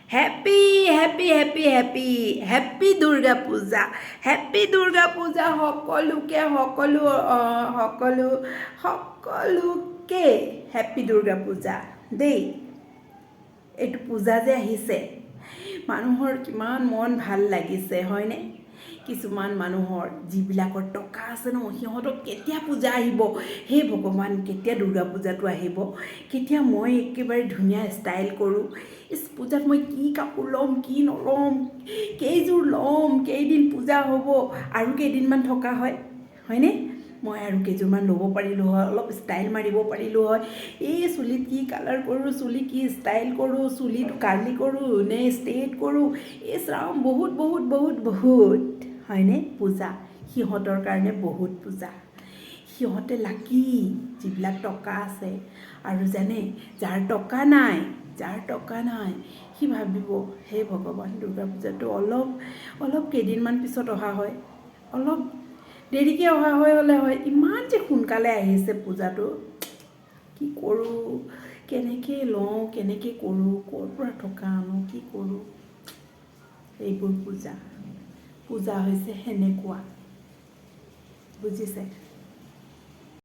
Happy happy happy happy happy Durga Puja happy Durga Puja সকলোকে সকলোকে happy Durga Puja দেই। এইটো পূজা যে আহিছে মানুহৰ কিমান মন ভাল লাগিছে হয়নে? কিছুমান মানুহৰ যিবিলাকৰ টকা আছে ন, সিহঁতক কেতিয়া পূজা আহিব, হে ভগৱান কেতিয়া দুৰ্গা পূজাটো আহিব, কেতিয়া মই একেবাৰে ধুনীয়া ষ্টাইল কৰোঁ, পূজাত মই কি কাপোৰ ল'ম কি নল'ম, কেইযোৰ ল'ম, কেইদিন পূজা হ'ব, আৰু কেইদিনমান থকা হয়নে? মই আৰু কেইযোৰমান ল'ব পাৰিলোঁ হয়, অলপ ষ্টাইল মাৰিব পাৰিলোঁ হয়, এই চুলিত কি কালাৰ কৰোঁ, চুলি কি ষ্টাইল কৰোঁ, চুলিটো কাৰ্লি কৰোঁ নে ষ্ট্ৰেইট কৰোঁ, ৰাম বহুত বহুত বহুত বহুত হয়নে? পূজা সিহঁতৰ কাৰণে বহুত পূজা। সিহঁতে লাকি যিবিলাক টকা আছে, আৰু জানে যাৰ টকা নাই সি ভাবিব হে ভগৱান দুৰ্গা পূজাটো অলপ কেইদিনমান পিছত অহা হয়, অলপ দেৰিকৈ অহা হ'লে হয়, ইমান যে সোনকালে আহিছে পূজাটো, কি কৰোঁ, কেনেকৈ লওঁ, কেনেকৈ কৰোঁ, ক'ৰ পৰা টকা আনো, কি কৰোঁ। এইবোৰ পূজা হৈছে সেনেকুৱা, বুজিছে?